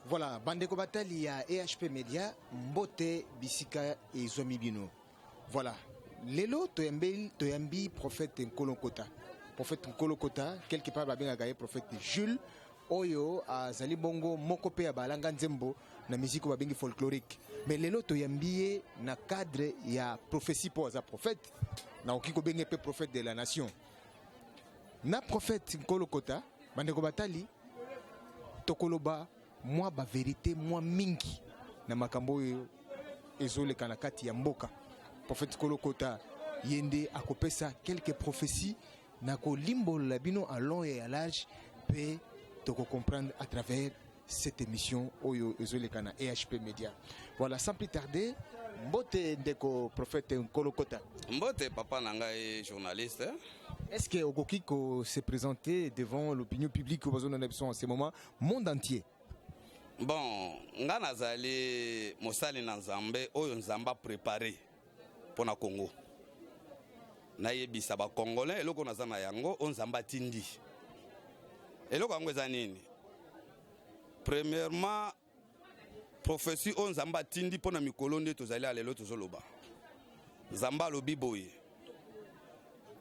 Voilà, Bandeko Batali ya EHP Media, Mbote Bisika et Zomibino. Voilà, Lelo Toyambi prophète Nkolokota. Prophète Nkolokota, quelque part bien gagné prophète Jules Oyo a Zali Bongo Mokope Abalanga Nzembo na musique babengi folklorique. Mais Lelo Toyambi na cadre ya prophétie pour za prophète. Na okiko benge pe prophète de la nation. Na prophète Nkolokota, Bandeko Batali Tokoloba moi ba vérité moi mingi na makambo yo ezoleka na kati ya mboka. Prophète Kolokota yende akopesa quelques prophéties na ko limbola bino à long et à large pe toko comprendre à travers cette émission oyo ezoleka na EHP Media. Voilà, sans plus tarder, Mbote ndeko prophète Kolokota. Mbote papa nanga est journaliste. Est-ce que Ogokiko s'est présenté devant l'opinion publique au en ce moment monde entier? Bon, nga nazali mosali na Nzambe oyo Nzamba préparé pour na Congo. Na yebisa ba Congolais eloko nazana yango on Nzamba tindi. Eloko yango eza nini? Premièrement, prophétie on Nzamba tindi pour na mikolo nde tozali alelo tozoloba. Nzamba lobi boye.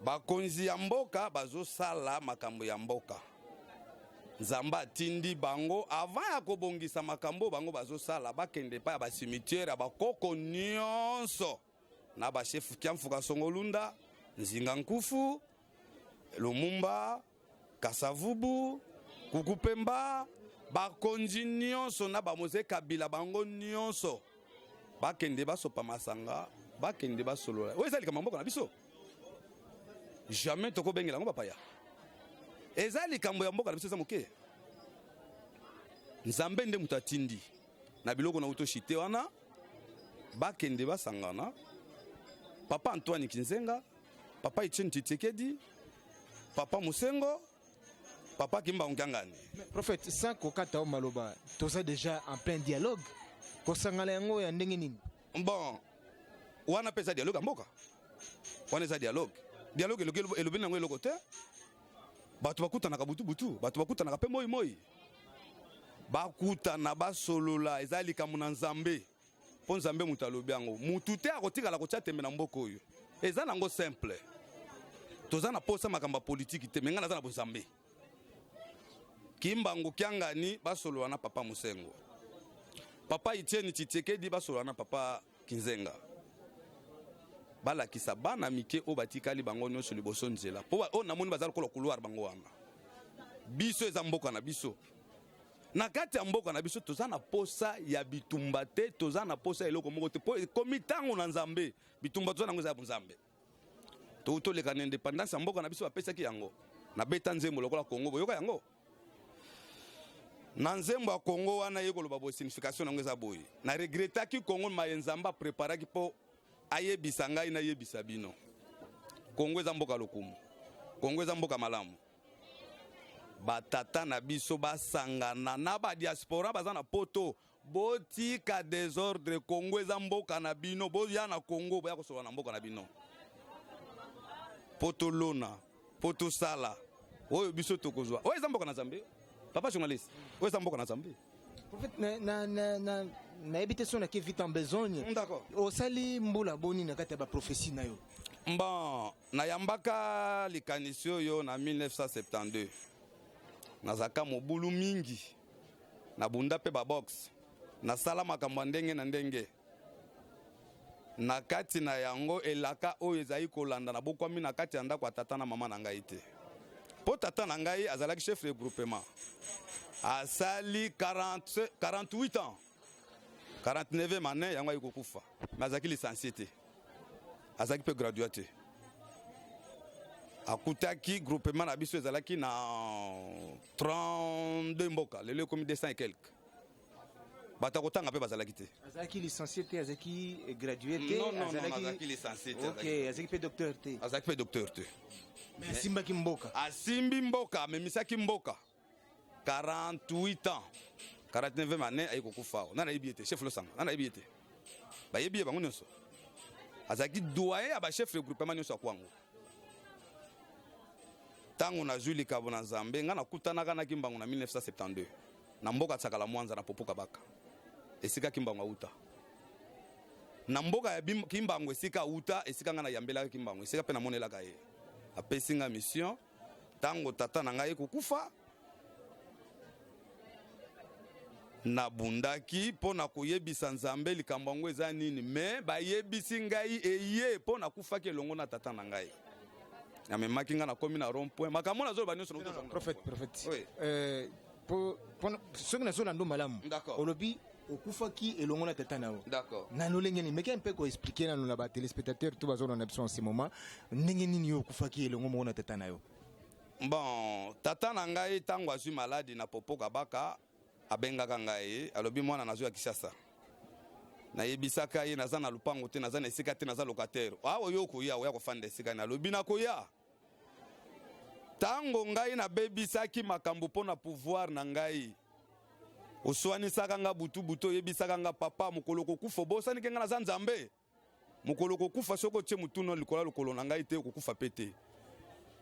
Ba konzi ya mboka bazo sala makambo ya mboka. Nzamba tindi bango avant ya kobongisa makambo bango bazo sala bakende pa ba cimetière ba koko nyonso na ba chef Kiamfuka Songolunda, Nzinga Nkufu, Lumumba, Kasavubu, Kukupemba, ba konzi nyonso na ba Moise Kabila bango nyonso bakende ba sopa masanga, bakende ba solola. Oyo ezali kamambo na biso. Jamais toko bengela ngo papa ya. Ezali kambo ya mboka na biso za moke. Nzambe nde mutatindi na biloko na utoshite wana bakende basangana. Papa Antoine Kinzenga, papa Etienne Tshisekedi, papa Musengo, papa Kimba Nkangani. Prophète, sans kokata o maloba, toza déjà en plein dialogue. Kosangala yango ya ndenge nini? Bon, wana pesa dialogue mboka. Wana za dialogue. Dialogue elobi nango eloko te. Batu bakutana ka butu, batu bakutana ka pe moi. Bakutana basolola ezali ka muna Nzambe. Po Nzambe mutalobi yango. Mutu te akotikala ko tembe na mboko oyo. Eza nango simple. Toza na posa makamba politique te menga naza na Nzambe. Kimbangu Kyangani basolola na papa Musengo. Papa Etienne Tshisekedi basolola na papa Kinzenga. Bala kisa bana mike o batikali bango nyonso liboso nzela po o namoni bazala ko couloir bango wana biso eza mboka na biso na kati ya mboka na biso toza na posa ya bitumba te toza na posa eloko moko te po komitango na Nzambe bitumba toza nango za Nzambe to leka na indépendance ya mboka na biso bapesa ki yango na beta nzembo lokola Congo boyoka yango na nzembo ya Congo wana yeko loba bo signification nango za boyi na regretta ki Congo ma Nzamba prépara ki po aye bisangai na yebisa bino Kongo eza mboka lokumu Kongo eza mboka malamu batata na biso basangana na ba diaspora bazana poto botika désordre Kongo eza mboka na bino boya na Kongo boya kosola na mboka na bino poto lona poto sala oyo biso tokozwa oyo eza mboka na Nzambe papa journaliste oyo eza mboka na Nzambe. Prophète, na habitation na vite en besogne. D'accord. Au sali mbula boni na kati ba prophétie na yo. Bon, na yambaka likanisio yo na 1972. Nazaka mobulu mingi. Na bunda pe ba box. Na sala makambo ndenge na ndenge. Na kati na yango elaka oyo ezai kolanda na bokwami na kati ya ndako tata na mama na ngai te. Po tata na ngai azalaki chef de regroupement. Asali 48 ans. 49 mané yango ayiko kufa. Mazaki licencié te. Azaki pe graduate. Akutaki groupement na biso ezalaki na 32 mboka, lelo comme 200 et quelques. Batakotanga pe bazalaki te. Azaki licencié te, azaki gradué te, non, azaki licencié te. OK, azaki pe docteur te. Azaki pe docteur te. Mais asimbaki mboka. Asimbi mboka, memisaki mboka. 48 ans. 49 mané ayiko kufa. Nana yebiete, chef Losanga, nana yebiete. Ba yebiye bango nyonso. Azaki doyen aba chef de groupement nyonso akwango. Tango na Julie Kabona Nzambe nga na kutanaka na kimbango na 1972. na mboka tsakala Mwanza na popoka baka esika Kimbangu auta na mboka ya Kimbangu esika uta esika nga na yambela Kimbangu esika pe na monelaka ye apesi nga mission tango tata na ngai kokufa na bundaki pona koyebisa Nzambe likambo yango eza nini me bayebisi ngai eye pona kufaki elongo na tata na ngai amemaki nga na komi na rond-point makambo nazo ba nyonso prophète pour ceux qui ne sont pas malamu olobi okufaki elongo na tata nao d'accord na nolengeni mais qu'un peu ko expliquer na la téléspectateur tout bazona en absence en ce moment ndenge nini yo okufaki elongo mo na tata nayo. Bon tata na ngai tango azwi maladi na popoka baka abengaka ngai alobi mwana nazo ya Kishasa na yebisaka ye naza na lupango te naza na esika te naza locataire awo yo koya oya kofanda esika na lobi na koya tango ngai na bebisaki makambo pona pouvoir na ngai oswanisaka nga butu yebisaka nga papa mokolo kokufa bosani kenga naza Nzambe mokolo kokufa soko tie mutuno likolo na ngai te kokufa pete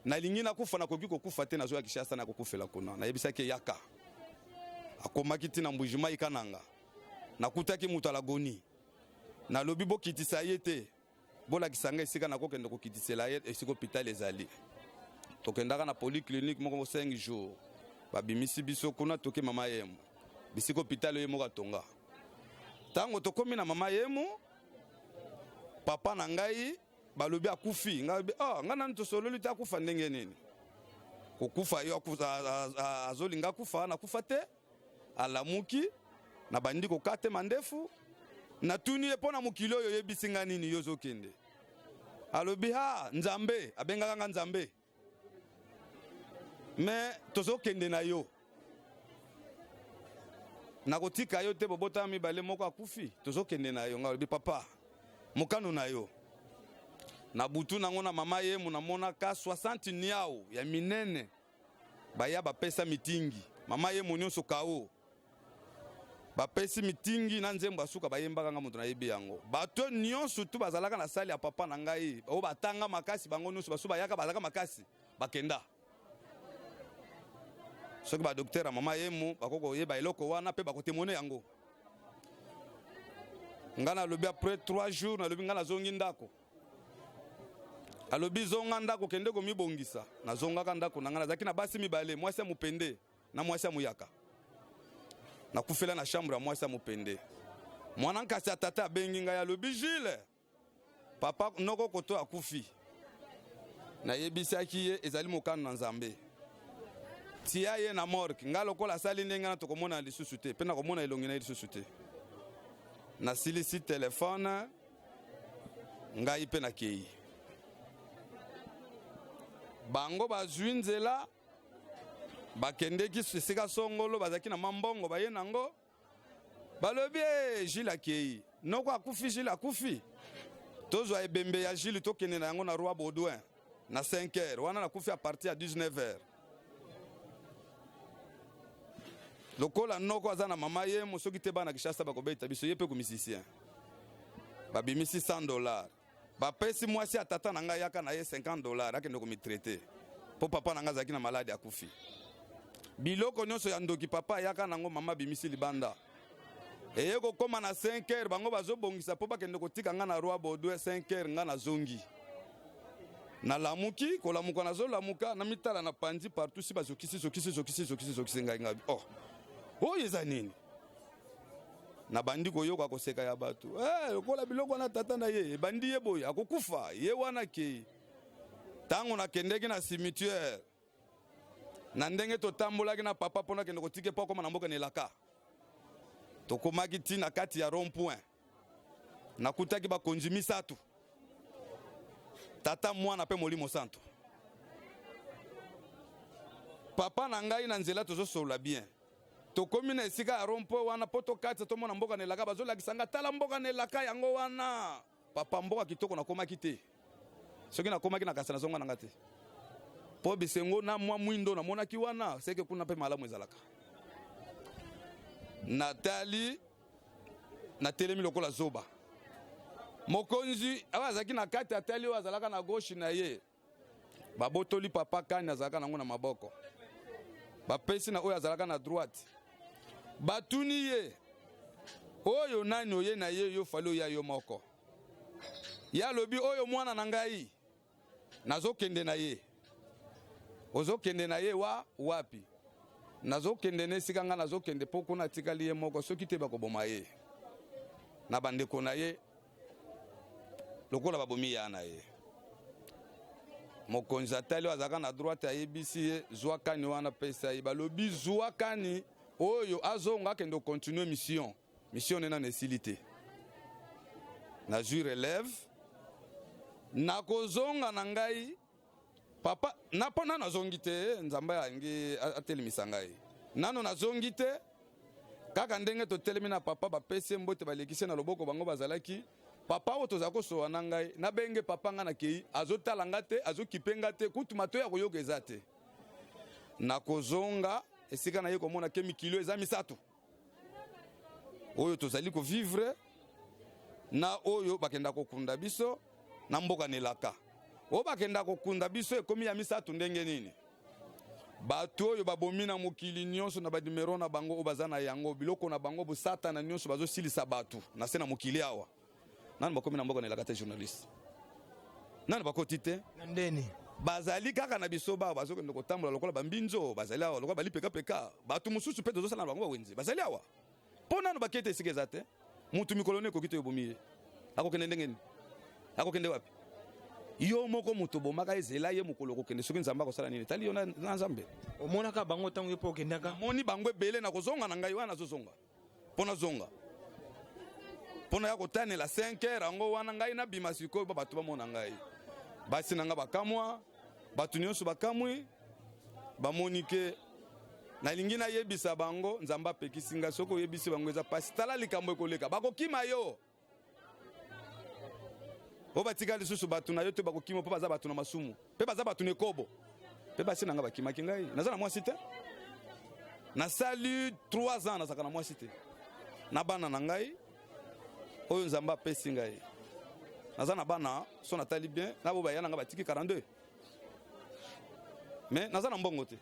na lingi na kufa na koki kokufa te nazo ya Kishasa na kokufela kuna na yebisaki yaka akomaki tina mbujima ikananga nakutaki mutu alagoni na lobi bokitisa ye te bolakisa nga esika nakokende kokitisela ye esika hôpital ezali tokendaka na polyclinique moko 5 jours babimisi biso kuna toke mama yemu bisika hôpital ye moko atonga tango tokomi na mama yemu papa na ngai balobi akufi nga nani tosololi te akufa ndenge nini kokufa yo azolinga akufa na kufa te alamuki na bandi kokate mandefu na tuni epona mokili oyo yebisi nga nini yozokende alobi Nzambe abengaka nga Nzambe me tozokende na yo nakotika yo te bobota mibale moko akufi tozokende na yo nga alobi papa mokano na yo na butu nango na mama yemu namonaka 60 niao ya minene baya bapesa mitingi mama yemu nyonso kao bapesi mitingi na nzembo asuka bayembaka nga moto na yebi yango bato nyonso tu bazalaka na sali ya papa na ngai o batanga makasi bango nyonso baso bayaka bazalaka makasi bakenda soki ba docteur mama yemu bakoko yeba eloko wana pe bakotemone yango ngana lobi après 3 jours na lobi ngana zongi ndako alobi zonga ndako kende ko mibongisa na zonga ka ndako nanga nazaki na basi mibale mwasi ya mupende na mwasi ya muyaka na kufela na chambre ya mwasi ya mupende mwana nkasi ya tata abengi ngai alobi Gilles papa noko koto akufi na yebisaki ye ezali mokano na Nzambe tia ye na morgue nga lokola sali ndenge na tokomona lisusu te pe na komona elongi na lisusu te na silisi telefone ngai pe na kei bango bazwi nzela bakendeki esika songolo bazaki na mambongo baye nango balobi Gilles akei noko akufi Gilles akufi tozwa ebembe ya Gilles tokende na yango na Roi Baudouin na 5h wana nakufi a partir ya 19h lokola noko aza na mama ye mosoki te bana Kishasa bakobeta biso ye pe ko musicien babimisi $100 bapesi mwasi ya tata na ngai yaka na ye $50 akende ko mitraiter po papa na ngai azaki na maladi akufi biloko nyonso ya ndoki papa yaka nango mama bimisi libanda eye kokoma na 5h bango bazobongisa po bakende kotika nga na Roi Baudouin 5h nga na zongi nalamuki kolamuka nazolamuka na mitala na panzi partout si bazokisi ngai oyo eza nini na bandi koyoka koseka ya bato lokola biloko na tata na ye bandi ye boye akokufa ye wana ke tango nakendeki na cimetière na ndenge totambolaki na papa mpona kende kotike po akoma na mboka na elaka tokomaki ntina kati ya rond-point nakutaki bakonzi misato tata mwana pe molimo santo papa na ngai na nzela tozosola bien tokomi na esika ya rond-point wana po tokati tomona mboka na elaka bazolakisa nga tala mboka na elaka yango wana papa mboka kitoko nakomaki te soki nakomaki na kasi nazonga nanga te po bisengo na mwa mwindo namonaki wana seke kuna pe malamu ezalaka natali natelemi lokola zoba mokonzi awa azalaki na kati atali oyo azalaka na gauche na ye babotoli papa kani azalaka nango na maboko bapesi na oyo azalaka na droite batuni ye oyo nani oye na ye yo falo ya yo moko ya lobi oyo mwana na ngai nazokende na ye ozokende na ye wapi nazokende ne sikanga nazokende poko na tikali ye moko soki te bakoboma ye na bandeko na ye lokola babomi ya na ye mokonzi atali azaka na droite ayebisi ye zwakani wana pesa ye balobi zwakani oyo azonga akende continue mission nena nesili te nazwi relève nakozonga na ngai papa napo nano azongi te nzambe yangi atelemisa ngai nano nazongi te kaka ndenge totelemi na papa bapesi mbote balekisi na loboko bango bazalaki papa oyo tozala kosowa na ngai nabenge papa nga na kei azotala nga te azokipe nga te kutu mato ya koyoka eza te nakozonga esika na ye komona ke mikilo eza misato oyo tozali kovivre na oyo bakenda kokunda biso na mboka nelaka oyo bakenda kokunda biso ekomi ya misato ndenge nini bato oyo babomi na mokili nyonso na badimero na bango oyo baza na yango biloko na bango bosatana nyonso bazosilisa bato na se na mokili awa nani bakomi na mboka nelaka te journaliste nani bakoti te ndeni bazali kaka na biso ba bazokende kotambola lokola bambinzo bazali awa lokola balipekapeka bato mosusu mpe tozosala na bango bawenze bazali awa mpo nano bakete esika eza te mutu mikolo ne ekoki te obomi ye akokende ndenge nini akokende wapi yo moko mutu bomaka ezela ye mokolo kokende soki nzambe akosala nini tali yo na nzambe omonaka bango ntango ye mpo okendaka moni bango ebele na kozonga na ngai wana nazozonga mpo nazonga mpo na ya kotanela 5 heures yango wana ngai nabima sikoyo ba bato bamona ngai basi na nga bakamwa bato nyonso bakamwi bamoni ke nalingi nayebisa bango nzambe apekisi ngai soki oyebisi bango eza pasi tala likambo ekoleka bakokima yo oyo batika lisusu bato na yo te bakokima mpo baza bato na masumu mpe baza bato na ekobo mpe basi na nga bakimaki ngai naza na mwasi te nasali 3 ans nazalaka na mwasi te na bana na ngai oyo nzambe apesi ngai naza na bana so natali bien nabo baya na nga batiki 42 mais naza na mbongo te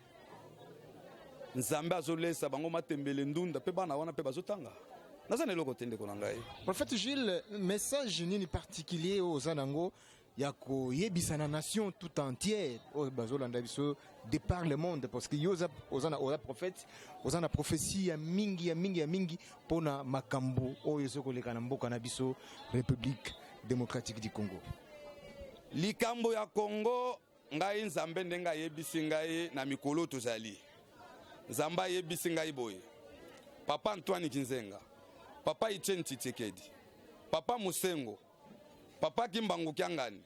nzambe azolesa bango matembele ndunda mpe bana wana mpe bazotanga naza na eloko te ndeko na ngai prophète Gilles message nini particulier aux anango ya koyebisa na nation tout entière oyo bazolanda biso de par le monde parce que yo oza prophète oza na prophétie ya mingi mpona makambo oyo ezokoleka na mboka na biso République démocratique du Congo likambo ya Congo ngai nzambe ndenge ayebisi ngai na mikolo tozali nzambe ayebisi ngai boye papa Antoine Kinzenga papa Etienne Tshisekedi papa Musengo papa Kimbangu Kyangani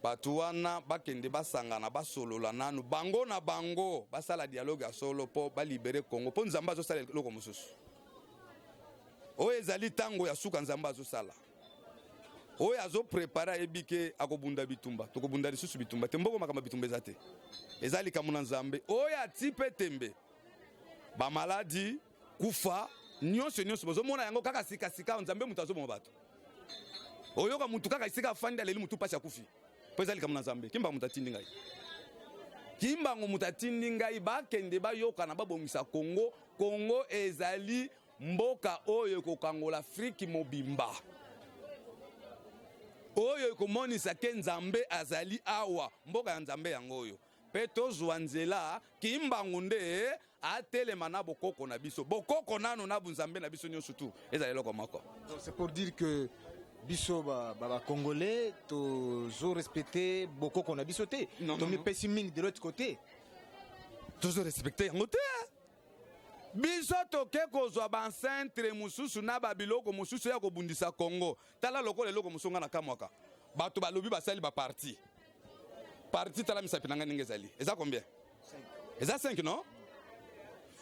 bato wana bakende basangana basolola nanu bango na bango basala dialogue ya solo po balibere Congo po nzambe azosala eloko mosusu oyo ezali ntango ya suka nzambe azosala oyo azoprepare ayebike akobunda bitumba tokobunda lisusu bitumba te mboko makambo bitumba eza te eza likambo na nzambe oyo ati mpe tembe bamaladi kufa nyonso bozomona yango kaka sikasika nzambe mutu azoboma bato oyoka mutu kaka esika afandi aleli mutu pasi akufi po eza likambo na nzambe kimbango mutu atindi ngai kimbango mutu atindi ngai bakende bayokana babongisa Congo ezali mboka oyo ekokangola Afrique mobimba oyo ekomonisa ke nzambe azali awa mboka ya nzambe yango oyo mpe tozwa nzela kimbangu nde atelema na bokoko na biso bokoko nano na bunzambe na biso nyonso tu ezali eloko moko c'est pour dire que biso ba congolais tozo respecter bokoko na biso te tomi pesi mingi de l'autre côté tozo respecter yango te biso toke kozwa bancentre mosusu na babiloko mosusu ya kobundisa Congo tala lokola eloko mosusu nga na kamwaka bato balobi basali baparti parti tala misapi na nga ndenge ezali eza combien eza 5 non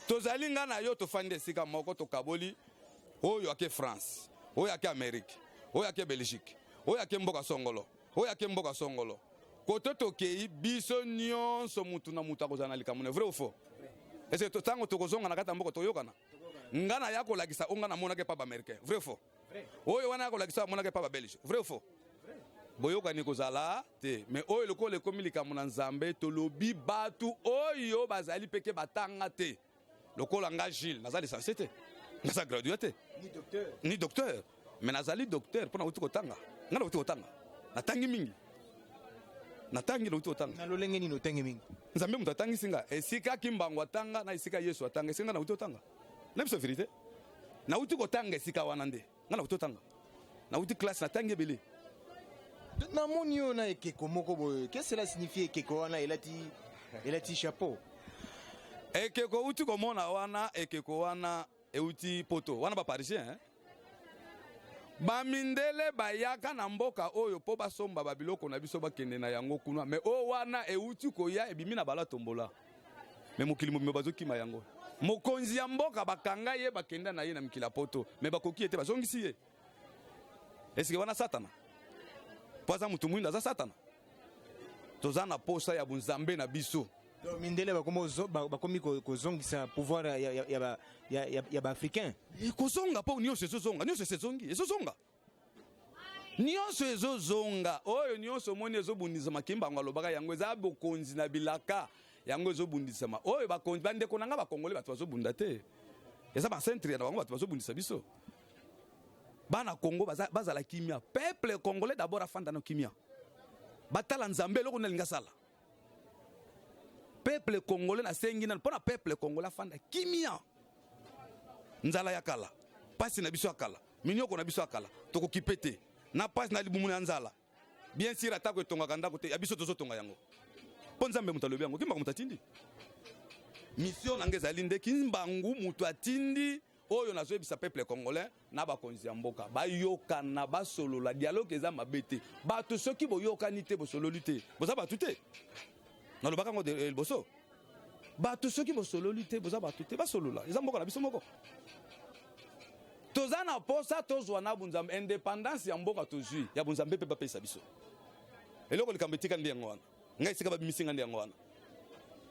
tozali nga na yo tofandi esika moko tokaboli oyo ake France oyo ake Amérique oyo ake Belgique oyo ake mboka songolo oyo ake mboka songolo kote tokei biso nyonso mutu na mutu akozala na likambo vrai ou faux est-ce que tango tokozonga na kati ya mboka toyokana nga na ya kolakisa onga na monake pa baaméricain vrai ou faux oyo wana ya kolakisa monake pa babelge vrai ou faux boyokani kozala te mais oyo lokola ekomi likambo na nzambe tolobi batu oyo bazali peke batanga te lokola nga Gilles naza licencié te naza gradué te ni docteur mais nazali docteur mpona uti kotanga nga na uti kotanga natangi mingi natangi na uti kotanga na lolenge nini otangi mingi nzambe moto atangisi nga esika kimbango atanga na esika Yesu atanga esika nga na uti kotanga na biso vérité na uti kotanga esika wana nde nga na uti kotanga na uti classe natangi ebele na moni yo na ekeko moko boye qu'est-ce que cela signifie ekeko wana elati chapeau ekeko uti komona wana ekeko wana euti poto wana ba parisien bamindele bayaka na mboka oyo po basomba babiloko na biso bakende na yango kuna me o wana euti koya ebimi na bala tombola me mokili mobimba bazokima yango mokonzi ya mboka bakanga ye bakenda na ye na mikila poto me bakoki ete bazongisi ye esike wana satana po aza mutu mwinda aza satana toza na posa ya bunzambe na biso mindele bakomi kozongisa pouvoir ya baafricain kozonga po nyonso ezozonga nyonso ezozonga nyonso ezozonga oyo nyonso omoni ezobundisama kimbango alobaka yango eza bokonzi na bilaka yango ezobundisama oyo bakonzi bandeko na nga bakongole bato bazobunda te eza bacentre na bango bato bazobundisa biso bana Congo bazala kimia peuple congolais d'abord afanda na kimia batala nzambe eloko nalinga sala peuple congolais na sengi na pona peuple congolais afanda kimia nzala ya kala pasi na biso akala minyoko na biso akala tokokipete na pasi na libumu na nzala bien sûr atako etonga ndako te ya biso tozotonga yango po nzambe mutalobi yango kimba mutatindi mission na ngeza linde kimbangu mutu atindi oyo nazoyebisa peuple congolais na bakonzi ya mboka bayokana basolola dialogue eza mabe te bato soki boyokani te bosololi te boza batu te nalobaka ngo liboso bato soki bosololi te boza batu te basolola eza mboka na biso moko toza na posa tozwa na bunzambe indépendance ya mboka tozwi ya bunzambe mpe bapesa biso eloko likambo etika ndi yango wana ngai esika babimisinga ndi yango wana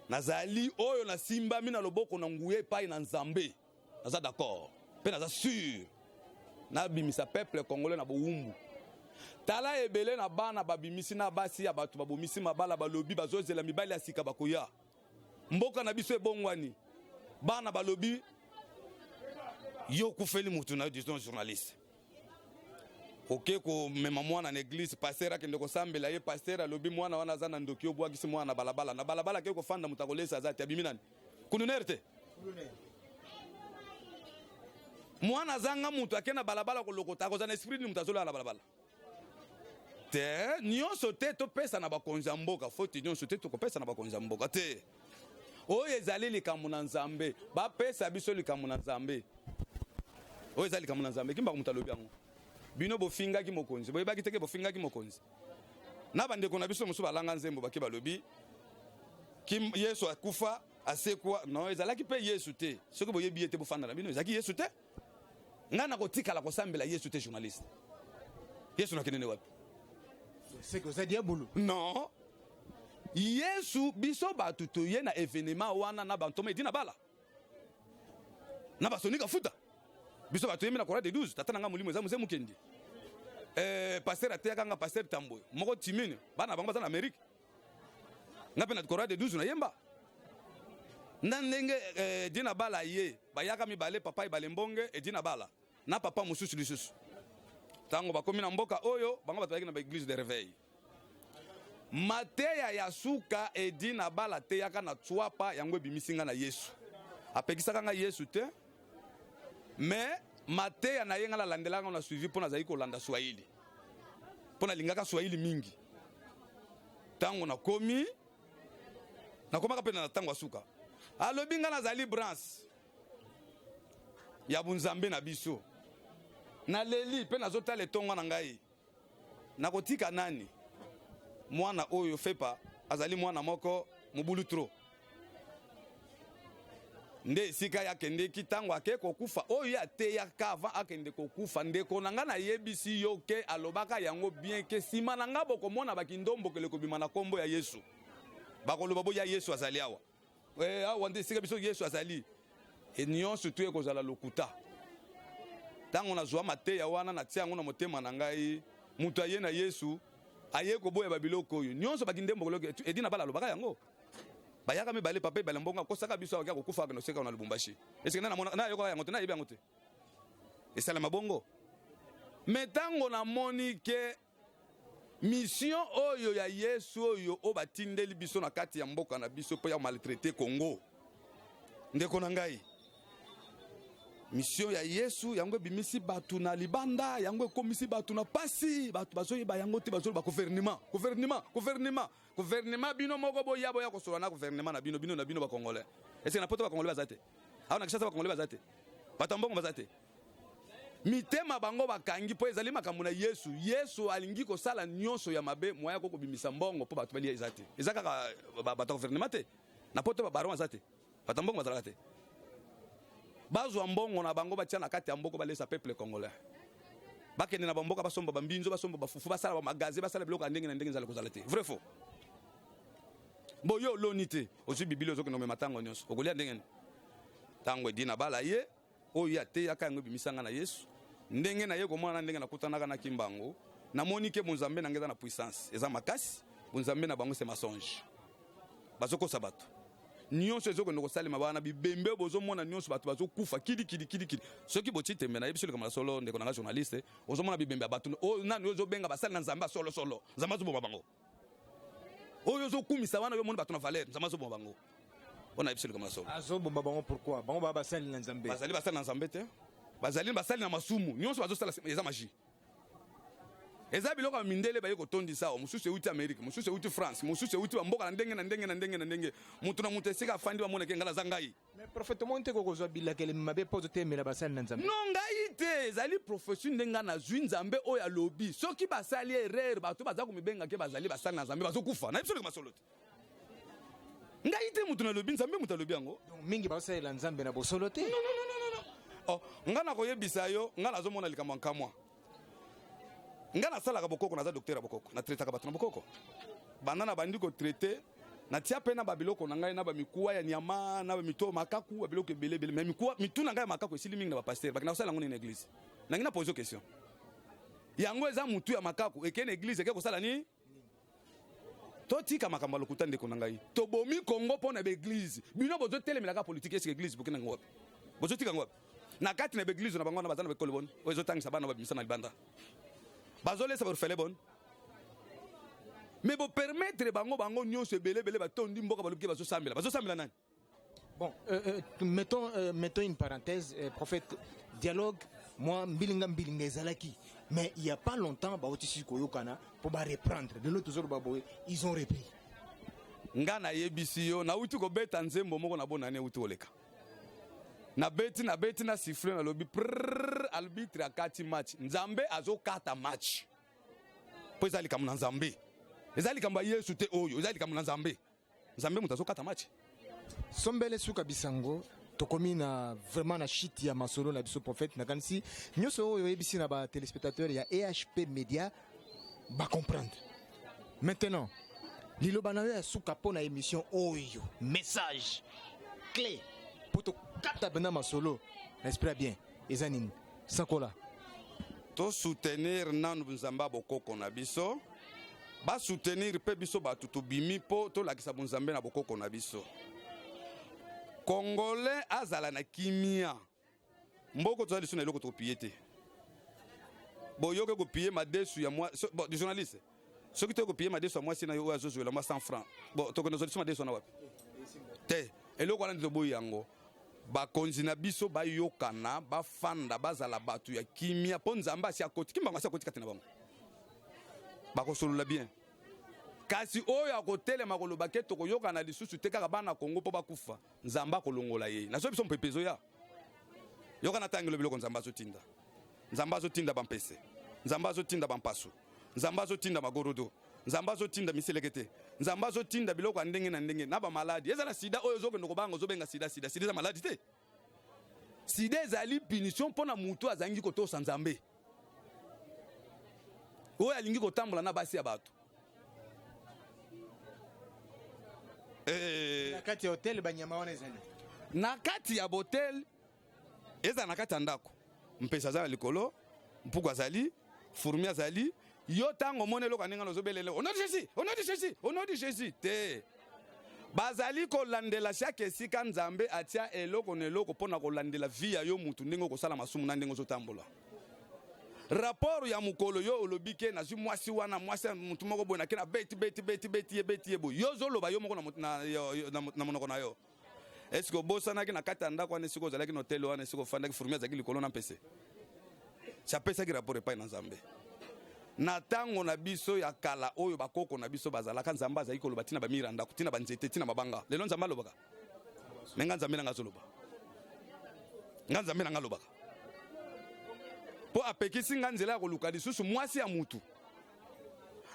nazali oyo nasimbami na loboko na nguya epai na nzambe naza d'accord mpe naza sûr nabimisa peuple congolais na bowumbu tala ebele na bana babimisi na basi ya bato babomisi mabala balobi bazozela mibali ya sika bakoya mboka na biso ebongwani bana balobi yo kufeli mutu na yo disons journaliste oke komema mwana na église pasteur akende kosambela ye pasteur alobi mwana wana aza na ndoki obwakisi mwana na balabala ke kofanda mutu akolesa aza te abimi nani kununere te mwana zanga mutu akena balabala kolokota akoza na esprit ni mutu azolela na balabala te nyonso te topesa na bakonzi ya mboka foti nyonso te tokopesa na bakonzi ya mboka te oyo ezali likambo na nzambe bapesa biso likambo na nzambe oyo ezali likambo na nzambe kimbaka mutu alobi yango bino bofingaki mokonzi boyebaki teke bofingaki mokonzi na bandeko na biso mosusu balanga nzembo bake balobi yesu akufa asekwa no ezalaki mpe yesu te soki boyebi ye te bofanda na bino ezalaki yesu te nga na kotikala kosambela yesu te journaliste yesu nakendene wapi sekoza diabolo non yesu biso bato toye na événement wana na bantoma edi na bala na basonika futa biso bato yemi na kora de 12 tata nanga molimo eza mose mukendi pasteur ateyaka nga pasteur tamboy moko timine bana bango baza na Amérique nga mpe na kora de 12 na yemba na ndenge edi na bala ye bayaka mibale papa ebale mbonge edi na bala na papa mosusu lisusu tango bakomi na mboka oyo bango bato bayaki na baeglise de réveil mateya ya suka edi na bala teyaka na tswapa yango ebimisinga na yesu apekisaka nga yesu te mais mateya na ye nga nalandelanga na suivi mpo nazali kolanda swahili mpo nalingaka swahili mingi ntango nakomaka mpe na ntango ya suka alobi nga nazali branche ya bunzambe na biso naleli mpe nazotala etongo na ngai nakotika nani mwana oyo fepa azali mwana moko mobulu tro nde esika yakendeki ntango ake kokufa oyo ateyaka avant akende kokufa ndeko na nga nayebisi yo ke alobaka yango bien ke nsima na nga bokomona bakindombokele kobima na nkombo ya yesu bakoloba boya yesu azali awa awa nde esika biso yesu azali nyonso tu ekozala lokuta ntango nazwa mateya wana natia yango na motema na ngai mutu aye na yesu aye koboya babiloko oyo nyonso bakindembokele edi na bala alobaka yango bayaka mibale papa ebale mbongo kosaka biso akokia kokufa no seka na Lubumbashi est-ce que na yoka yango te na yebi yango te esala mabongo metango na moni ke mission oyo ya Yesu oyo o batindeli biso na kati ya mboka na biso po ya maltraiter Congo ndeko na ngai mission ya Yesu yango bimisi batu na libanda yango komisi batu na pasi batu bazoyeba yango te bazoyeba gouvernement bino moko boya kosola na gouvernement na bino na bino ba congolais est-ce que na poto ba congolais bazate aona kishasa ba congolais bazate batambongo bazate mitema bango bakangi po ezali makambo na Yesu alingi ko sala nyonso ya mabe moya ko bimisa mbongo po batu bali ezate ezaka bata gouvernement te na poto ba baron azate batambongo bazalate bazwa mbongo na bango batia na kati ya mboko balesa peuple congolais bakende na bamboka basomba bambinzo basomba bafufu basala ba magaze basala biloko ndenge na ndenge nzala kozala te vrai faux boyo lonité ozu bibilo zo kenome matango nyonso okolia ndenge tango edina bala ye oyo ate yakango bimisanga na Yesu ndenge na ye komona ndenge na kutanaka na kimbango na monike bonzambe na ngeza na puissance eza makasi bonzambe na bango c'est mensonge bazoko sabato nyonso ezoko ndoko salima bana bibembe bozomona nyonso bato bazokufa kidi soki boti tembe na yebisolo kama solo ndeko na journaliste ozomona bibembe bato o nani ozobenga basali na nzamba solo nzamba zo bango oyo ozokumisa wana yo mona bato na valeur nzamba zo bango ona yebisolo kama solo azo bomba bango pourquoi bango ba basali na nzambe basali na nzambe te basali na masumu nyonso bazosala eza magie eza biloko ya mindele baye kotondisa o mususu euti Amerique mususu euti France mususu euti bamboka na ndenge mutu na mutu esika afandi bamona ke ngala zangai mais prophète monte ko kozwa bilakele mabe poto temela basali na nzambe non ngai te ezali profession ndenga na zwi nzambe oyo ya lobi soki basali erreur bato baza komibenga ke bazali basali na nzambe bazokufa na biso le masolo te ngai te mutu na lobi nzambe mutu lobi yango donc mingi basali na nzambe na bosolo te non oh ngana koyebisa yo ngana azomona likambo nkamwa ngana salaka bokoko naza docteur bokoko na traitaka bato na bokoko banana bandi ko traiter na tia pena babiloko na ngai na ba mikuwa ya nyama na ba mito makaku babiloko ebele mais mikuwa mituna ngai makaku esili mingi na ba pasteur bakina kosala ngoni na église na ngina poser question yango eza mutu ya makaku eke na église eke kosala ni to tika makambo lokuta ndeko na ngai to bomi Congo pona ba église bino bozo telemelaka politique est église bokina ngwa bozo tika ngwa na kati na ba église na bango na bazana ba kolobon ozo tangisa bana ba bimisa na libanda bazole sa refele bon mais bo permettre bango nyonso ebele batondi mboka baluki bazosambela nani bon mettons une parenthèse prophète dialogue moi mbilinga ezalaki mais il y a pas longtemps ba otisi koyokana pour ba reprendre de l'autre jour baboy ils ont repris ngana yebisi yo na uti ko beta nzembo moko na bonane uti oleka na beti na siffler na lobby arbitre akati match nzambe azokata match po ezali kama na nzambe ezali kama Yesu te oyo ezali kama na nzambe mutu azokata match sombele suka bisango tokomi na vraiment na shit ya masolo na biso prophète na kanisi nyoso oyo ebisi na ba téléspectateurs ya EHP Media ba comprendre maintenant liloba na ya suka pona émission oyo message clé poto kata bena masolo n'espère bien ezanine sakola to soutenir nanu nzamba bokoko na biso ba soutenir pe biso batu to bimi po to lakisa nzambe na bokoko na biso congolais azala na kimia mboko to aliso na eloko to piete boyoke ko pier madesu ya moi bon du journaliste soki to ko pier madesu ya moi sina yo azozo la moi 100 francs bon to ko no solution madesu na wapi te eloko wana ndobo yango bakonzi na biso bayokana bafanda bazala batu ya kimia po nzamba asi akoti kimbango asi akoti kati na bango bakosolola bien kasi oyo akotelema koloba ke tokoyokana lisusu te kaka bana Kongo po bakufa nzamba kolongola ye nazo biso mpepezo ya yokana tangelo biloko nzamba azotinda bampese nzamba azotinda bampasu nzamba azotinda magorodo nzamba azotinda miselekete nzamba azotinda biloko ndenge na ndenge na ba maladi ezala sida oyo zokende kobanga zobenga sida za maladi te sida ezali punition mpona mutu azangi kotosa nzambe oyo alingi kotambola na basi ya bato na kati ya hotel banyama wana ezali na kati ya hotel eza na kati ya ndako mpesa za likolo mpuku azali fourmi azali yo tango mone loka ninga nozobelele on a dit Jésus te bazali kolandela chaque esika nzambe atia eloko na eloko mpona kolandela vie ya yo mutu ndenge okosala masumu na ndenge ozotambola. Rapport ya mukolo yo olobi ke nazwi mwasi wana mwasi mutu moko boye nakena beti ye boye yo ozoloba yo moko na monoko na yo. Est-ce que obosanaki na kati ya ndako wana esika ozalaki na hotel wana esika ofandaki fourmi azalaki likolo na mpese? Sapesaki rapport epai na nzambe. Na tango na biso ya kala oyo bakoko na biso bazalaka nzambe azali koloba tina bamira ndako tina banzete tina mabanga. Lelo nzambe alobaka. Menga nzambe na ngazoloba. Nga nzambe na ngalobaka. Po apekisi nga nzela ya koluka lisusu mwasi ya mutu.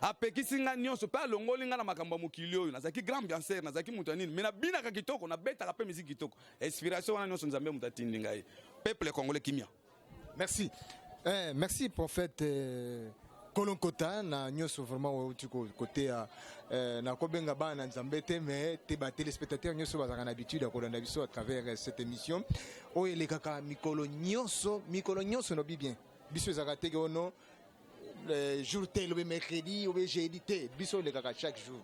Apekisi nga nyonso pe alongoli nga na makambo ya mokili oyo nazaki grand ambianceur nazaki mutu ya nini me nabinaka kitoko nabetaka pe miziki kitoko. Inspiration wana nyonso nzambe mutu atindi ngai. Peuple congolais kimia. Merci. Merci prophète Kolonkota na nyonso vraiment tu côté na kobenga bana nzambe te mais te ba téléspectateurs nyonso bazaka na habitude ya kolanda biso à travers cette émission oyo elekaka mikolo nyonso no bien biso ezaka te ono le jour tel ou mercredi ou jeudi te biso elekaka chaque jour.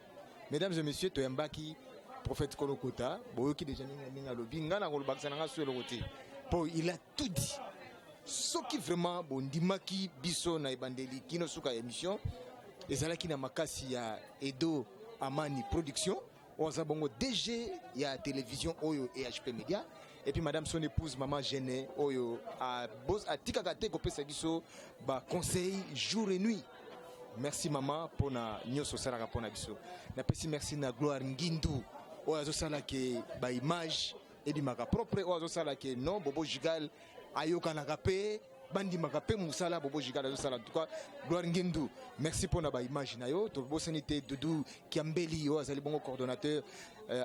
Mesdames et messieurs, toyambaki prophète Kolonkota boyoki déjà ninga lobi ngana kolobakisa nga so eloko po il a tout dit. Ce qui vraiment bondimaki biso na ebandeli kino suka émission ezalaki na makasi ya Edo Amani production oza bongo DG ya télévision oyo EHP Media et puis madame son épouse maman Gene oyo a tikaka te kopesa biso ba conseil jour et nuit. Merci maman pour na nyoso salaka pona biso na pesi merci na Gloire Ngindu oyo azosala ke ba image et di maka propre oyo azosala ke non Bobo Jigal ayoka na kapé bandi makape musala Bobo Jigal azosala. En tout cas Gloire Ngindu merci pour na ba image na yo to bosanité Doudou Kiambeli o azali bongo coordonnateur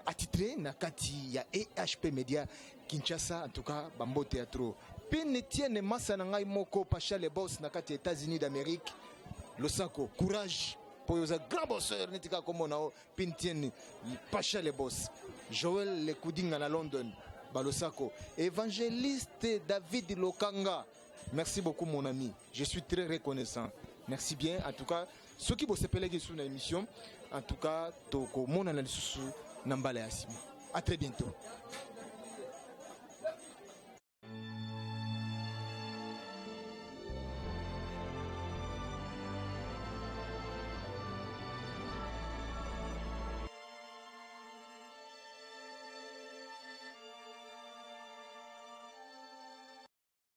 attitré na kati ya EHP Media Kinshasa. En tout cas bambo théâtre pene tiene masa na ngai moko Pacha le boss na kati États-Unis d'Amérique Losako courage pour yoza grand bosseur netika komona o pintienne Pacha le boss Joël le Kudinga na London Balosako, évangéliste David Lokanga. Merci beaucoup mon ami, je suis très reconnaissant. Merci bien, en tout cas, ceux qui vont se peler sur l'émission, en tout cas, toko mon analyse nambala yasima. À très bientôt.